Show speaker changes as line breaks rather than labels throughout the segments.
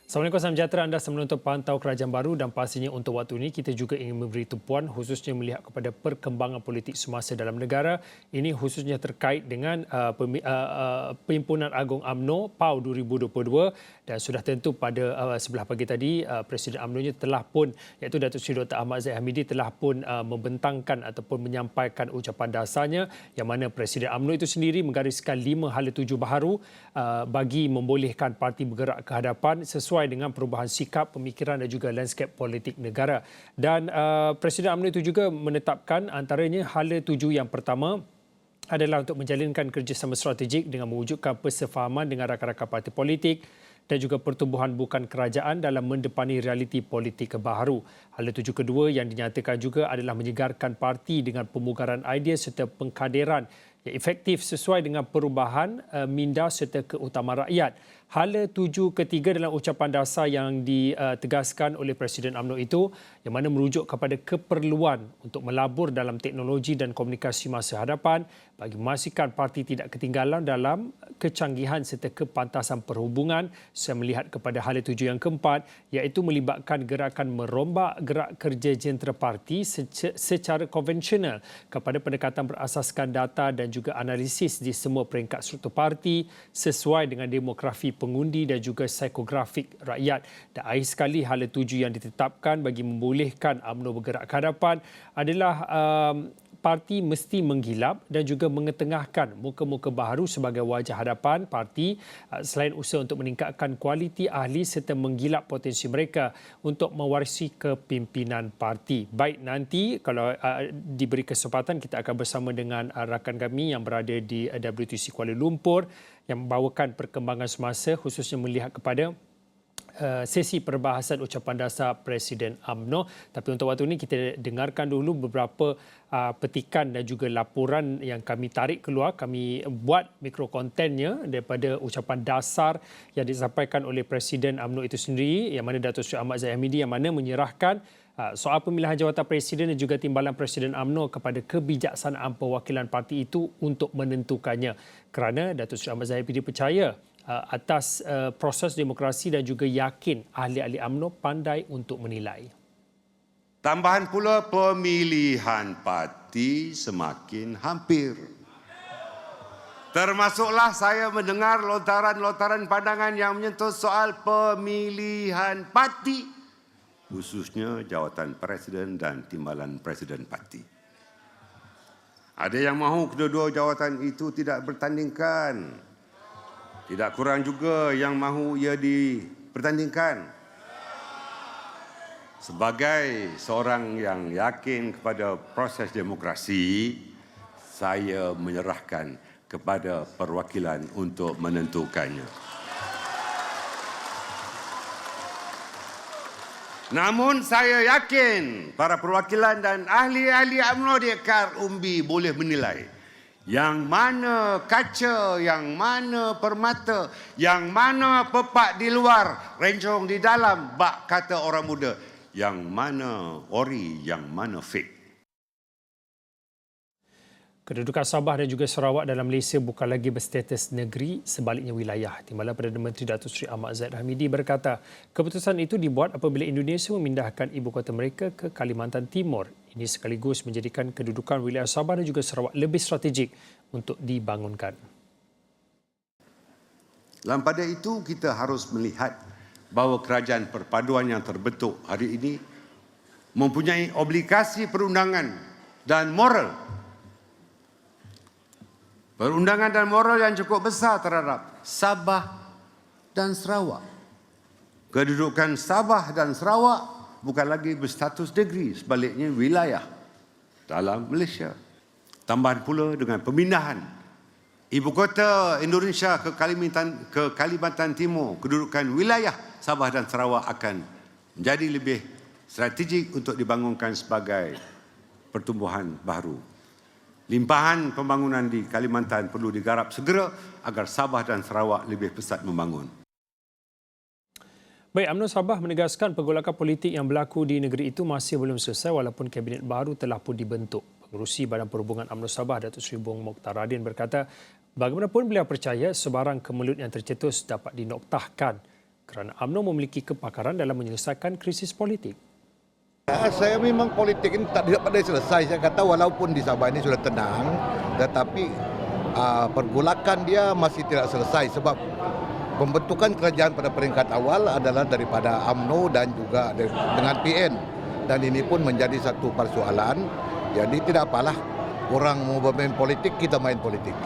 Assalamualaikum, salam sejahtera. Anda menonton Pantau Kerajaan Baru dan pastinya untuk waktu ini kita juga ingin memberi tumpuan khususnya melihat kepada perkembangan politik semasa dalam negara. Ini khususnya terkait dengan Perhimpunan Agung UMNO PAU 2022 dan sudah tentu pada sebelah pagi tadi Presiden UMNO-nya telah pun iaitu Datuk Seri Dr. Ahmad Zahid Hamidi telah pun membentangkan ataupun menyampaikan ucapan dasarnya yang mana Presiden UMNO itu sendiri menggariskan 5 hala tuju baharu bagi membolehkan parti bergerak ke hadapan sesuai dengan perubahan sikap, pemikiran dan juga lanskap politik negara. Dan Presiden UMNO itu juga menetapkan antaranya hala tuju yang pertama adalah untuk menjalinkan kerjasama strategik dengan mewujudkan persefahaman dengan rakan-rakan parti politik dan juga pertubuhan bukan kerajaan dalam mendepani realiti politik baharu. Hala tuju kedua yang dinyatakan juga adalah menyegarkan parti dengan pemugaran idea serta pengkaderan yang efektif sesuai dengan perubahan minda serta keutamaan rakyat. Hala tuju ketiga dalam ucapan dasar yang ditegaskan oleh Presiden UMNO itu yang mana merujuk kepada keperluan untuk melabur dalam teknologi dan komunikasi masa hadapan bagi memastikan parti tidak ketinggalan dalam kecanggihan serta kepantasan perhubungan. Saya melihat kepada hala tuju yang keempat iaitu melibatkan gerakan merombak gerak kerja jentera parti secara konvensional kepada pendekatan berasaskan data dan juga analisis di semua peringkat struktur parti sesuai dengan demografi pengundi dan juga psikografik rakyat. Dan akhir sekali hala tuju yang ditetapkan bagi membolehkan UMNO bergerak ke hadapan adalah parti mesti menggilap dan juga mengetengahkan muka-muka baharu sebagai wajah hadapan parti selain usaha untuk meningkatkan kualiti ahli serta menggilap potensi mereka untuk mewarisi kepimpinan parti. Baik, nanti kalau diberi kesempatan kita akan bersama dengan rakan kami yang berada di WTC Kuala Lumpur yang membawakan perkembangan semasa khususnya melihat kepada sesi perbahasan ucapan dasar Presiden UMNO. Tapi untuk waktu ini kita dengarkan dulu beberapa petikan dan juga laporan yang kami tarik keluar. Kami buat mikrokontennya daripada ucapan dasar yang disampaikan oleh Presiden UMNO itu sendiri yang mana Datuk Seri Ahmad Zahid Hamidi yang mana menyerahkan soal pemilihan jawatan Presiden dan juga timbalan Presiden UMNO kepada kebijaksanaan perwakilan parti itu untuk menentukannya. Kerana Datuk Seri Ahmad Zahid Hamidi percaya atas proses demokrasi dan juga yakin ahli-ahli UMNO pandai untuk menilai.
Tambahan pula pemilihan parti semakin hampir. Termasuklah saya mendengar lontaran-lontaran pandangan yang menyentuh soal pemilihan parti, khususnya jawatan Presiden dan timbalan Presiden parti. Ada yang mahu kedua-dua jawatan itu tidak bertandingkan. Tidak kurang juga yang mahu ia dipertandingkan. Sebagai seorang yang yakin kepada proses demokrasi, saya menyerahkan kepada perwakilan untuk menentukannya. Namun saya yakin para perwakilan dan ahli-ahli UMNO di akar umbi boleh menilai yang mana kaca, yang mana permata, yang mana pepak di luar, rencong di dalam, bak kata orang muda, yang mana ori, yang mana fake.
Kedudukan Sabah dan juga Sarawak dalam Malaysia bukan lagi berstatus negeri, sebaliknya wilayah. Timbalan Perdana Menteri Datuk Seri Ahmad Zahid Hamidi berkata, keputusan itu dibuat apabila Indonesia memindahkan ibu kota mereka ke Kalimantan Timur. Ini sekaligus menjadikan kedudukan wilayah Sabah dan juga Sarawak lebih strategik untuk dibangunkan.
Dalam pada itu, kita harus melihat bahawa kerajaan perpaduan yang terbentuk hari ini mempunyai obligasi perundangan dan moral. Perundangan dan moral yang cukup besar terhadap Sabah dan Sarawak. Kedudukan Sabah dan Sarawak bukan lagi berstatus negeri, sebaliknya wilayah dalam Malaysia. Tambahan pula dengan pemindahan ibu kota Indonesia ke Kalimantan Timur, kedudukan wilayah Sabah dan Sarawak akan menjadi lebih strategik untuk dibangunkan sebagai pertumbuhan baru. Limpahan pembangunan di Kalimantan perlu digarap segera agar Sabah dan Sarawak lebih pesat membangun.
Baik, UMNO Sabah menegaskan pergolakan politik yang berlaku di negeri itu masih belum selesai walaupun kabinet baru telah pun dibentuk. Pengerusi Badan Perhubungan UMNO Sabah, Datuk Seri Bong Mokhtar Radin berkata, bagaimanapun beliau percaya sebarang kemelut yang tercetus dapat dinoktahkan kerana UMNO memiliki kepakaran dalam menyelesaikan krisis politik.
Saya memang politik ini tak dapat selesai. Saya kata walaupun di Sabah ini sudah tenang, tetapi pergolakan dia masih tidak selesai sebab pembentukan kerajaan pada peringkat awal adalah daripada UMNO dan juga dengan PN. Dan ini pun menjadi satu persoalan. Jadi tidak apalah, orang mau bermain politik, kita main politik.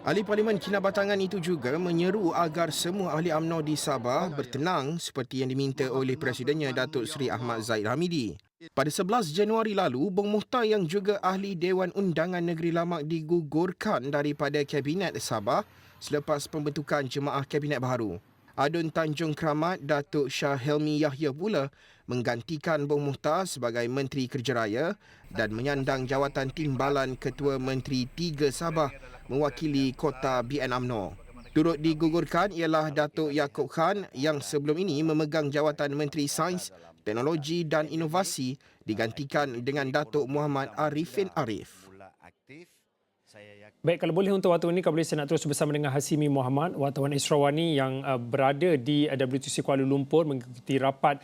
Ahli Parlimen Kinabatangan itu juga menyeru agar semua ahli UMNO di Sabah bertenang seperti yang diminta oleh Presidennya Datuk Seri Ahmad Zahid Hamidi. Pada 11 Januari lalu, Bong Muhtar yang juga ahli Dewan Undangan Negeri Lamak digugurkan daripada Kabinet Sabah selepas pembentukan jemaah Kabinet baru. Adun Tanjung Kramat Datuk Shah Helmi Yahya pula menggantikan Bong Muhtar sebagai Menteri Kerja Raya dan menyandang jawatan Timbalan Ketua Menteri 3 Sabah mewakili kota BN UMNO. Turut digugurkan ialah Datuk Yaakob Khan yang sebelum ini memegang jawatan Menteri Sains, Teknologi dan Inovasi digantikan dengan Datuk Muhammad Arifin Arif.
Baik, kalau boleh untuk waktu ini, kalau boleh saya nak terus bersama dengan Hasimi Muhammad, wartawan Israwani yang berada di WTC Kuala Lumpur mengikuti rapat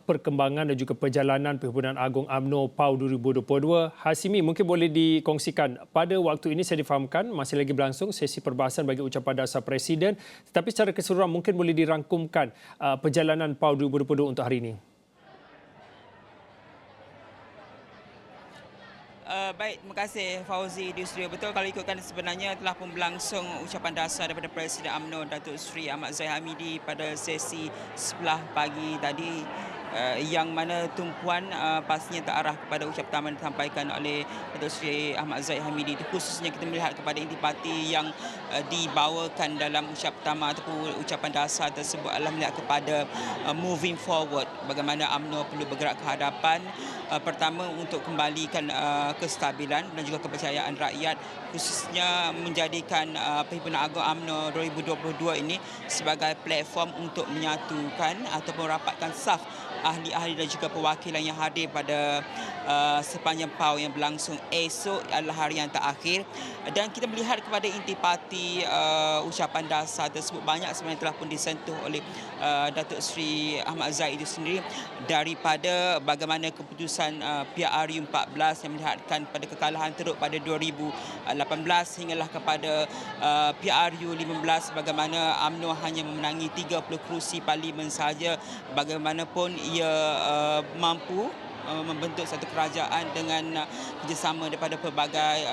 perkembangan dan juga perjalanan Perhimpunan Agung UMNO PAU 2022. Hasimi, mungkin boleh dikongsikan. Pada waktu ini saya difahamkan masih lagi berlangsung sesi perbahasan bagi ucapan dasar Presiden, tetapi secara keseluruhan mungkin boleh dirangkumkan perjalanan PAU 2022 untuk hari ini.
Baik, terima kasih Fauzi di studio. Betul, kalau ikutkan sebenarnya telah pun berlangsung ucapan dasar daripada Presiden UMNO Datuk Seri Ahmad Zahid Hamidi pada sesi sebelah pagi tadi, yang mana tumpuan pastinya terarah kepada ucapan pertama yang disampaikan oleh Datuk Seri Ahmad Zahid Hamidi. Khususnya kita melihat kepada intipati yang dibawakan dalam ucapan pertama ataupun ucapan dasar tersebut adalah melihat kepada moving forward, bagaimana UMNO perlu bergerak ke hadapan. Pertama, untuk kembalikan kestabilan dan juga kepercayaan rakyat, khususnya menjadikan Perhimpunan Agung UMNO 2022 ini sebagai platform untuk menyatukan ataupun rapatkan saf ahli-ahli dan juga perwakilan yang hadir pada sepanjang PAU yang berlangsung. Esok adalah hari yang terakhir dan kita melihat kepada intipati ucapan dasar tersebut banyak sebenarnya telah pun disentuh oleh Datuk Seri Ahmad Zahid itu sendiri, daripada bagaimana keputusan PRU 14 yang melihatkan pada kekalahan teruk pada 2018 hinggalah kepada PRU 15 bagaimana UMNO hanya memenangi 30 kerusi parlimen sahaja. Bagaimanapun ia mampu membentuk satu kerajaan dengan kerjasama daripada pelbagai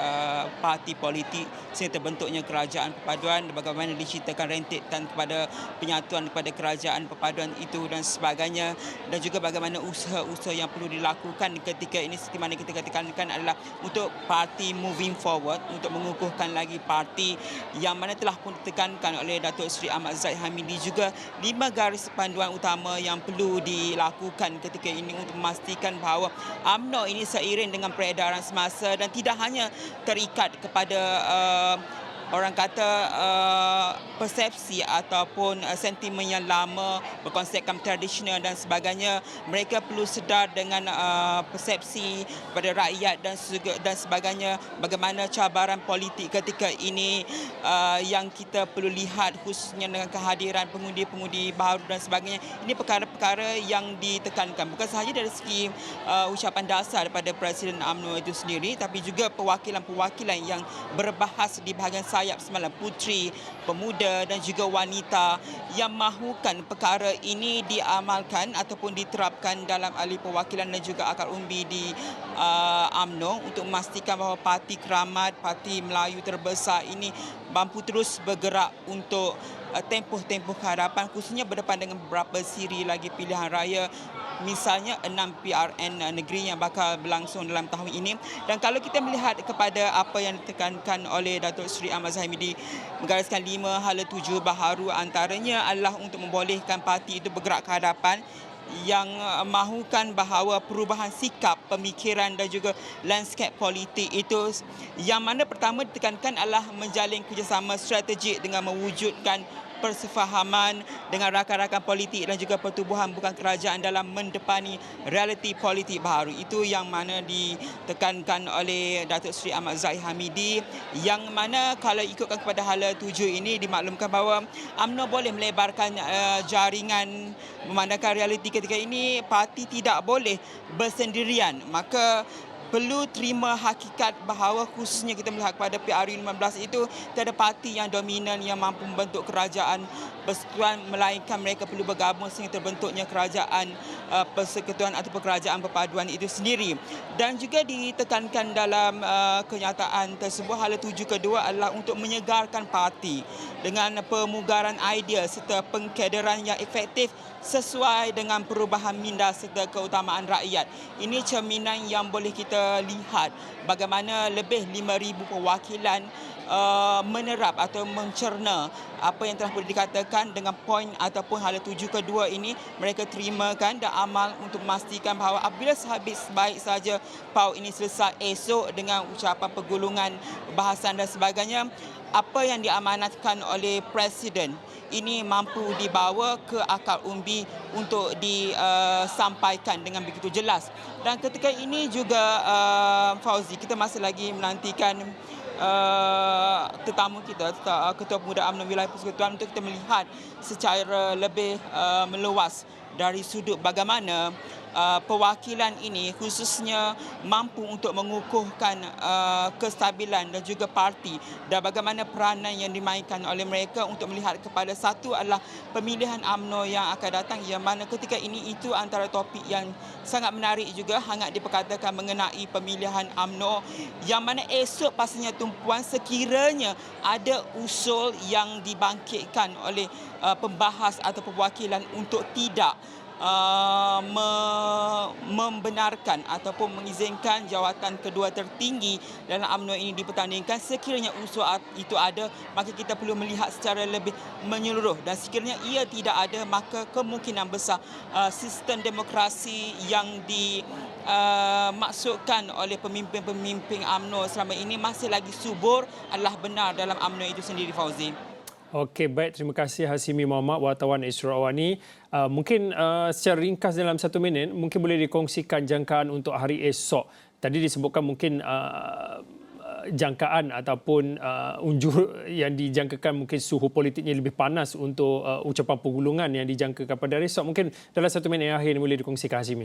parti politik sehingga terbentuknya kerajaan perpaduan, bagaimana diceritakan rentetan kepada penyatuan kepada kerajaan perpaduan itu dan sebagainya, dan juga bagaimana usaha-usaha yang perlu dilakukan ketika ini seperti mana kita katakan adalah untuk parti moving forward, untuk mengukuhkan lagi parti yang mana telah pun ditekankan oleh Datuk Seri Ahmad Zahid Hamidi juga 5 garis panduan utama yang perlu dilakukan ketika ini untuk memastikan bahawa UMNO ini seiring dengan peredaran semasa dan tidak hanya terikat kepada orang kata persepsi ataupun sentimen yang lama berkonsepkan tradisional dan sebagainya. Mereka perlu sedar dengan persepsi pada rakyat dan sebagainya, bagaimana cabaran politik ketika ini yang kita perlu lihat khususnya dengan kehadiran pengundi-pengundi baru dan sebagainya. Ini perkara-perkara yang ditekankan bukan sahaja dari segi ucapan dasar daripada Presiden UMNO itu sendiri, tapi juga perwakilan-perwakilan yang berbahas di bahagian sayap semalam, puteri, pemuda dan juga wanita yang mahukan perkara ini diamalkan ataupun diterapkan dalam ahli perwakilan dan juga akar umbi di UMNO untuk memastikan bahawa Parti Keramat, Parti Melayu terbesar ini mampu terus bergerak untuk tempoh-tempoh ke hadapan, khususnya berdepan dengan beberapa siri lagi pilihan raya. Misalnya 6 PRN negeri yang bakal berlangsung dalam tahun ini. Dan kalau kita melihat kepada apa yang ditekankan oleh Datuk Seri Ahmad Zahid Hamidi, menggariskan 5 hala tuju baharu, antaranya adalah untuk membolehkan parti itu bergerak ke hadapan, yang mahukan bahawa perubahan sikap, pemikiran dan juga landscape politik itu, yang mana pertama ditekankan adalah menjalin kerjasama strategik dengan mewujudkan persefahaman dengan rakan-rakan politik dan juga pertubuhan bukan kerajaan dalam mendepani realiti politik baharu. Itu yang mana ditekankan oleh Datuk Seri Ahmad Zahid Hamidi, yang mana kalau ikutkan kepada hala 7 ini dimaklumkan bahawa UMNO boleh melebarkan jaringan. Memandangkan realiti ketika ini parti tidak boleh bersendirian, maka perlu terima hakikat bahawa khususnya kita melihat kepada PRU15 itu tiada parti yang dominan yang mampu membentuk kerajaan persekutuan, melainkan mereka perlu bergabung sehingga terbentuknya kerajaan persekutuan atau kerajaan perpaduan itu sendiri. Dan juga ditekankan dalam kenyataan tersebut, hala 7 kedua adalah untuk menyegarkan parti dengan pemugaran idea serta pengkaderan yang efektif sesuai dengan perubahan minda serta keutamaan rakyat. Ini cerminan yang boleh kita lihat bagaimana lebih 5,000 perwakilan menerap atau mencerna apa yang telah boleh dikatakan dengan poin ataupun hala 7 kedua ini. Mereka terimakan dan amal untuk memastikan bahawa apabila sebaik saja PAU ini selesai esok dengan ucapan pergulungan, bahasan dan sebagainya, apa yang diamanatkan oleh Presiden ini mampu dibawa ke akal umbi untuk disampaikan dengan begitu jelas. Dan ketika ini juga Fauzi, kita masih lagi menantikan tetamu kita, Ketua Pemuda UMNO Wilayah Persekutuan, untuk kita melihat secara lebih meluas dari sudut bagaimana perwakilan ini khususnya mampu untuk mengukuhkan kestabilan dan juga parti, dan bagaimana peranan yang dimainkan oleh mereka untuk melihat kepada satu adalah pemilihan UMNO yang akan datang, yang mana ketika ini itu antara topik yang sangat menarik juga hangat diperkatakan mengenai pemilihan UMNO, yang mana esok pastinya tumpuan sekiranya ada usul yang dibangkitkan oleh pembahas atau perwakilan untuk tidak membenarkan ataupun mengizinkan jawatan kedua tertinggi dalam UMNO ini dipertandingkan. Sekiranya usul itu ada, maka kita perlu melihat secara lebih menyeluruh, dan sekiranya ia tidak ada, maka kemungkinan besar sistem demokrasi yang dimaksudkan oleh pemimpin-pemimpin UMNO selama ini masih lagi subur adalah benar dalam UMNO itu sendiri, Fauzi.
Okey, baik. Terima kasih Hasimi Mohamad, wartawan Astro Awani. Mungkin secara ringkas dalam 1 minit, mungkin boleh dikongsikan jangkaan untuk hari esok. Tadi disebutkan mungkin jangkaan ataupun unjur yang dijangkakan mungkin suhu politiknya lebih panas untuk ucapan pergulungan yang dijangkakan pada hari esok. Mungkin dalam 1 minit yang akhir ini boleh dikongsikan, Hasimi.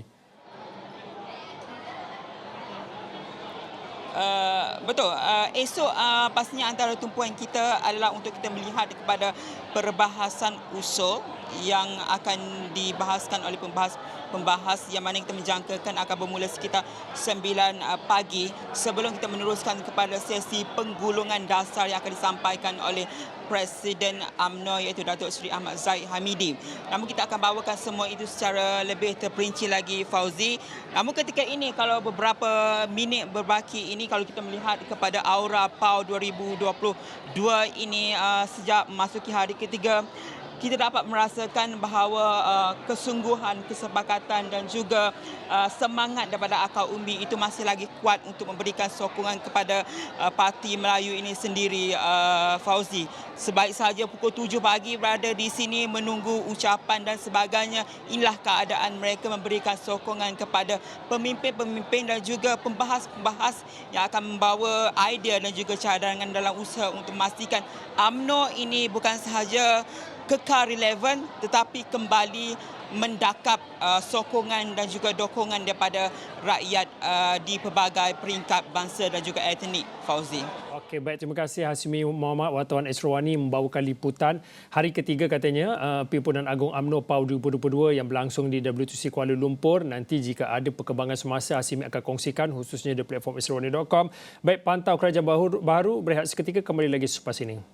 Betul. Esok pastinya antara tumpuan kita adalah untuk kita melihat kepada perbahasan usul yang akan dibahaskan oleh pembahas yang mana kita menjangkakan akan bermula sekitar 9 pagi sebelum kita meneruskan kepada sesi penggulungan dasar yang akan disampaikan oleh Presiden UMNO iaitu Datuk Seri Ahmad Zahid Hamidi. Namun kita akan bawakan semua itu secara lebih terperinci lagi, Fauzi. Namun ketika ini kalau beberapa minit berbaki ini, kalau kita melihat kepada aura PAU 2022 ini sejak memasuki hari ketiga, kita dapat merasakan bahawa kesungguhan, kesepakatan dan juga semangat daripada akal umbi itu masih lagi kuat untuk memberikan sokongan kepada Parti Melayu ini sendiri, Fauzi. Sebaik sahaja pukul 7 pagi berada di sini menunggu ucapan dan sebagainya, inilah keadaan mereka memberikan sokongan kepada pemimpin-pemimpin dan juga pembahas-pembahas yang akan membawa idea dan juga cadangan dalam usaha untuk memastikan UMNO ini bukan sahaja kekal relevan tetapi kembali mendakap sokongan dan juga dokongan daripada rakyat di pelbagai peringkat bangsa dan juga etnik, Fauzi.
Okey, baik. Terima kasih Hasimi Mohamad, wartawan Astro Awani, membawakan liputan hari ketiga katanya Perhimpunan Agung UMNO PAU 2022 yang berlangsung di WTC Kuala Lumpur. Nanti jika ada perkembangan semasa, Hasimi akan kongsikan khususnya di platform astroawani.com. Baik, pantau Kerajaan Baru berehat seketika, kembali lagi selepas ini.